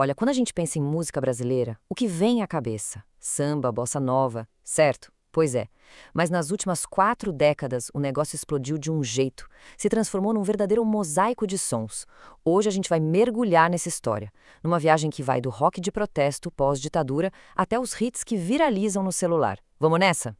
Olha, quando a gente pensa em música brasileira, o que vem à cabeça? Samba, bossa nova, certo? Pois é. Mas nas últimas 4 décadas, o negócio explodiu de um jeito. Se transformou num verdadeiro mosaico de sons. Hoje a gente vai mergulhar nessa história, numa viagem que vai do rock de protesto pós-ditadura até os hits que viralizam no celular. Vamos nessa?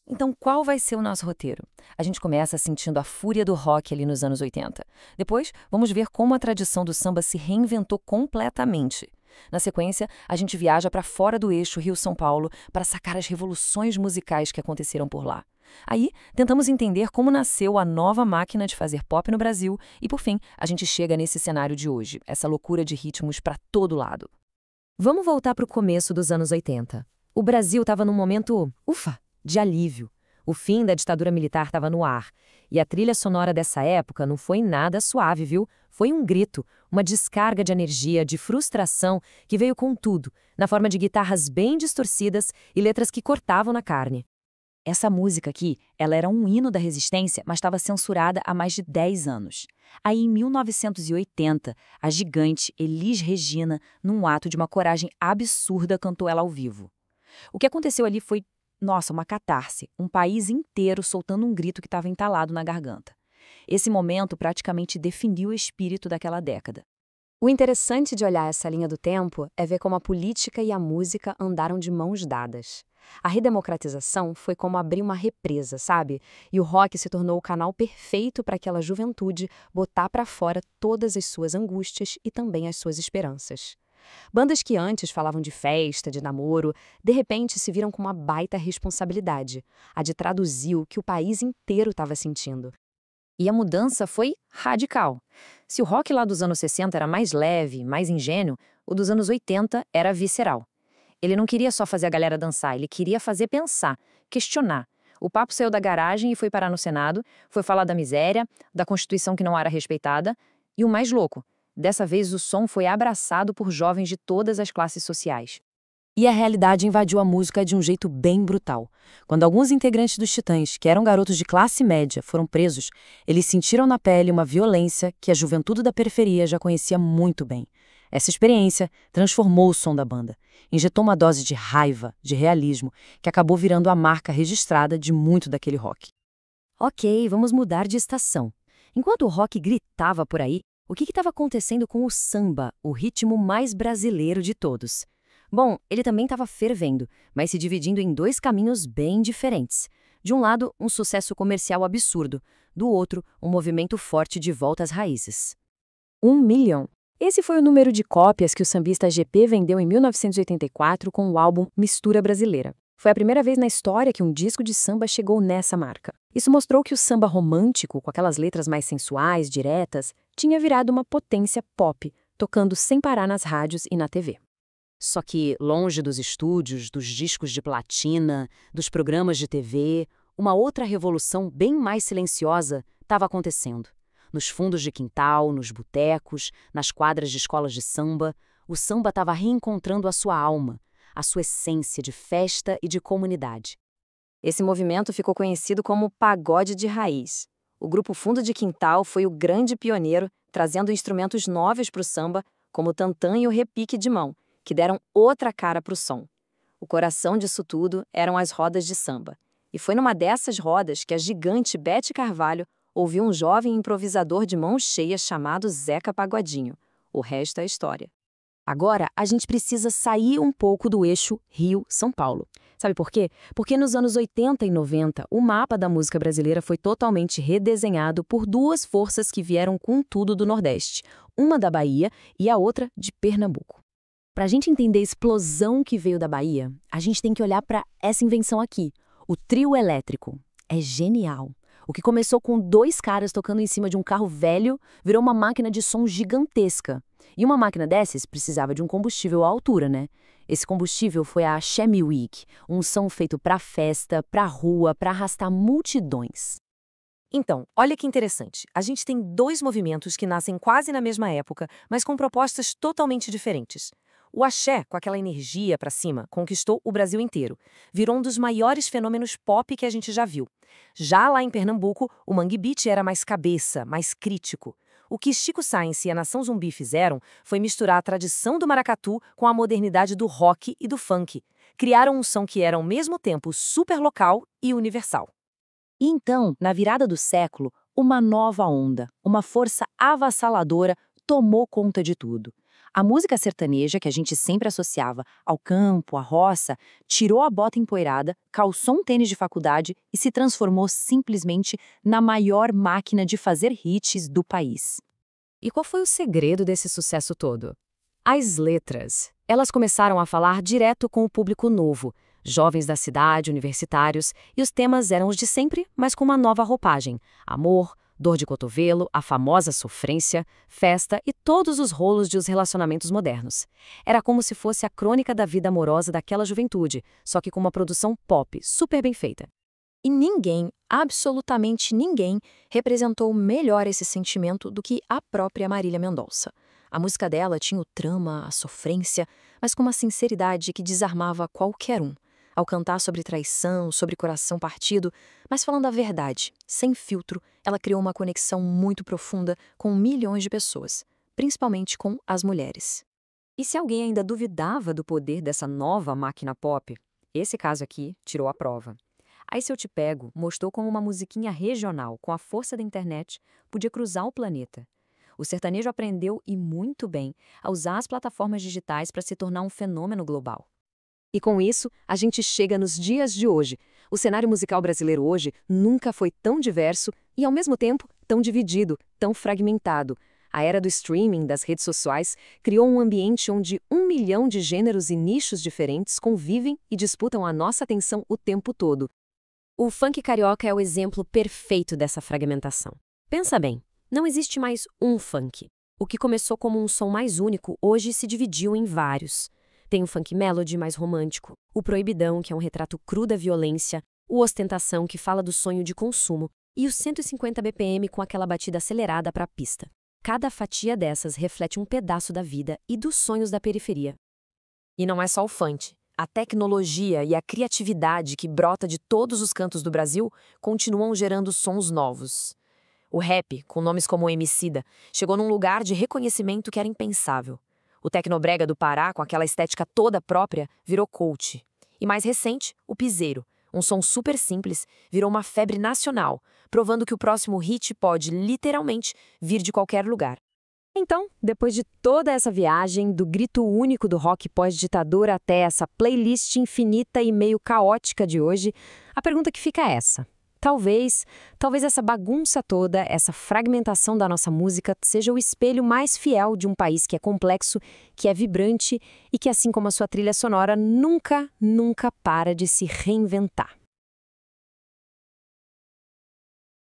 Então, qual vai ser o nosso roteiro? A gente começa sentindo a fúria do rock ali nos anos 80. Depois, vamos ver como a tradição do samba se reinventou completamente. Na sequência, a gente viaja para fora do eixo Rio-São Paulo para sacar as revoluções musicais que aconteceram por lá. Aí, tentamos entender como nasceu a nova máquina de fazer pop no Brasil e, por fim, a gente chega nesse cenário de hoje, essa loucura de ritmos para todo lado. Vamos voltar para o começo dos anos 80. O Brasil estava num momento, de alívio. O fim da ditadura militar estava no ar. E a trilha sonora dessa época não foi nada suave, viu? Foi um grito, uma descarga de energia, de frustração, que veio com tudo, na forma de guitarras bem distorcidas e letras que cortavam na carne. Essa música aqui, ela era um hino da resistência, mas estava censurada há mais de 10 anos. Aí, em 1980, a gigante Elis Regina, num ato de uma coragem absurda, cantou ela ao vivo. O que aconteceu ali foi uma catarse, um país inteiro soltando um grito que estava entalado na garganta. Esse momento praticamente definiu o espírito daquela década. O interessante de olhar essa linha do tempo é ver como a política e a música andaram de mãos dadas. A redemocratização foi como abrir uma represa, sabe? E o rock se tornou o canal perfeito para aquela juventude botar para fora todas as suas angústias e também as suas esperanças. Bandas que antes falavam de festa, de namoro, de repente se viram com uma baita responsabilidade, a de traduzir o que o país inteiro estava sentindo. E a mudança foi radical. Se o rock lá dos anos 60 era mais leve, mais ingênuo, o dos anos 80 era visceral. Ele não queria só fazer a galera dançar, ele queria fazer pensar, questionar. O papo saiu da garagem e foi parar no Senado, foi falar da miséria, da Constituição que não era respeitada, e o mais louco, dessa vez o som foi abraçado por jovens de todas as classes sociais. E a realidade invadiu a música de um jeito bem brutal. Quando alguns integrantes dos Titãs, que eram garotos de classe média, foram presos, eles sentiram na pele uma violência que a juventude da periferia já conhecia muito bem. Essa experiência transformou o som da banda, injetou uma dose de raiva, de realismo, que acabou virando a marca registrada de muito daquele rock. Ok, vamos mudar de estação. Enquanto o rock gritava por aí, o que estava acontecendo com o samba, o ritmo mais brasileiro de todos? Bom, ele também estava fervendo, mas se dividindo em 2 caminhos bem diferentes. De um lado, um sucesso comercial absurdo. Do outro, um movimento forte de volta às raízes. 1 milhão. Esse foi o número de cópias que o sambista GP vendeu em 1984 com o álbum Mistura Brasileira. Foi a primeira vez na história que um disco de samba chegou nessa marca. Isso mostrou que o samba romântico, com aquelas letras mais sensuais, diretas, tinha virado uma potência pop, tocando sem parar nas rádios e na TV. Só que, longe dos estúdios, dos discos de platina, dos programas de TV, uma outra revolução bem mais silenciosa estava acontecendo. Nos fundos de quintal, nos botecos, nas quadras de escolas de samba, o samba estava reencontrando a sua alma, a sua essência de festa e de comunidade. Esse movimento ficou conhecido como pagode de raiz. O grupo Fundo de Quintal foi o grande pioneiro, trazendo instrumentos novos para o samba, como o tantã e o repique de mão, que deram outra cara para o som. O coração disso tudo eram as rodas de samba. E foi numa dessas rodas que a gigante Bete Carvalho ouviu um jovem improvisador de mãos cheias chamado Zeca Pagodinho. O resto é história. Agora, a gente precisa sair um pouco do eixo Rio-São Paulo. Sabe por quê? Porque nos anos 80 e 90, o mapa da música brasileira foi totalmente redesenhado por 2 forças que vieram com tudo do Nordeste. Uma da Bahia e a outra de Pernambuco. Para a gente entender a explosão que veio da Bahia, a gente tem que olhar para essa invenção aqui, o trio elétrico. É genial. O que começou com 2 caras tocando em cima de um carro velho, virou uma máquina de som gigantesca. E uma máquina dessas precisava de um combustível à altura, né? Esse combustível foi a Chemiewick, um som feito para festa, para rua, para arrastar multidões. Então, olha que interessante. A gente tem 2 movimentos que nascem quase na mesma época, mas com propostas totalmente diferentes. O axé, com aquela energia pra cima, conquistou o Brasil inteiro. Virou um dos maiores fenômenos pop que a gente já viu. Já lá em Pernambuco, o Mangue Beat era mais cabeça, mais crítico. O que Chico Science e a Nação Zumbi fizeram foi misturar a tradição do maracatu com a modernidade do rock e do funk. Criaram um som que era ao mesmo tempo super local e universal. E então, na virada do século, uma nova onda, uma força avassaladora tomou conta de tudo. A música sertaneja, que a gente sempre associava ao campo, à roça, tirou a bota empoeirada, calçou um tênis de faculdade e se transformou simplesmente na maior máquina de fazer hits do país. E qual foi o segredo desse sucesso todo? As letras. Elas começaram a falar direto com o público novo, jovens da cidade, universitários, e os temas eram os de sempre, mas com uma nova roupagem: amor, dor de cotovelo, a famosa sofrência, festa e todos os rolos de os relacionamentos modernos. Era como se fosse a crônica da vida amorosa daquela juventude, só que com uma produção pop super bem feita. E ninguém, absolutamente ninguém, representou melhor esse sentimento do que a própria Marília Mendonça. A música dela tinha o trama, a sofrência, mas com uma sinceridade que desarmava qualquer um. Ao cantar sobre traição, sobre coração partido, mas falando a verdade, sem filtro, ela criou uma conexão muito profunda com milhões de pessoas, principalmente com as mulheres. E se alguém ainda duvidava do poder dessa nova máquina pop, esse caso aqui tirou a prova. Aí Se Eu Te Pego mostrou como uma musiquinha regional, com a força da internet, podia cruzar o planeta. O sertanejo aprendeu, e muito bem, a usar as plataformas digitais para se tornar um fenômeno global. E com isso, a gente chega nos dias de hoje. O cenário musical brasileiro hoje nunca foi tão diverso e, ao mesmo tempo, tão dividido, tão fragmentado. A era do streaming, das redes sociais, criou um ambiente onde 1 milhão de gêneros e nichos diferentes convivem e disputam a nossa atenção o tempo todo. O funk carioca é o exemplo perfeito dessa fragmentação. Pensa bem, não existe mais um funk. O que começou como um som mais único, hoje se dividiu em vários. Tem o funk melody mais romântico, o proibidão, que é um retrato cru da violência, o ostentação, que fala do sonho de consumo, e o 150 BPM com aquela batida acelerada para a pista. Cada fatia dessas reflete um pedaço da vida e dos sonhos da periferia. E não é só o funk. A tecnologia e a criatividade que brota de todos os cantos do Brasil continuam gerando sons novos. O rap, com nomes como Emicida, chegou num lugar de reconhecimento que era impensável. O tecnobrega do Pará, com aquela estética toda própria, virou cult. E mais recente, o piseiro, um som super simples, virou uma febre nacional, provando que o próximo hit pode, literalmente, vir de qualquer lugar. Então, depois de toda essa viagem, do grito único do rock pós-ditadura até essa playlist infinita e meio caótica de hoje, a pergunta que fica é essa. Talvez essa bagunça toda, essa fragmentação da nossa música, seja o espelho mais fiel de um país que é complexo, que é vibrante e que, assim como a sua trilha sonora, nunca para de se reinventar.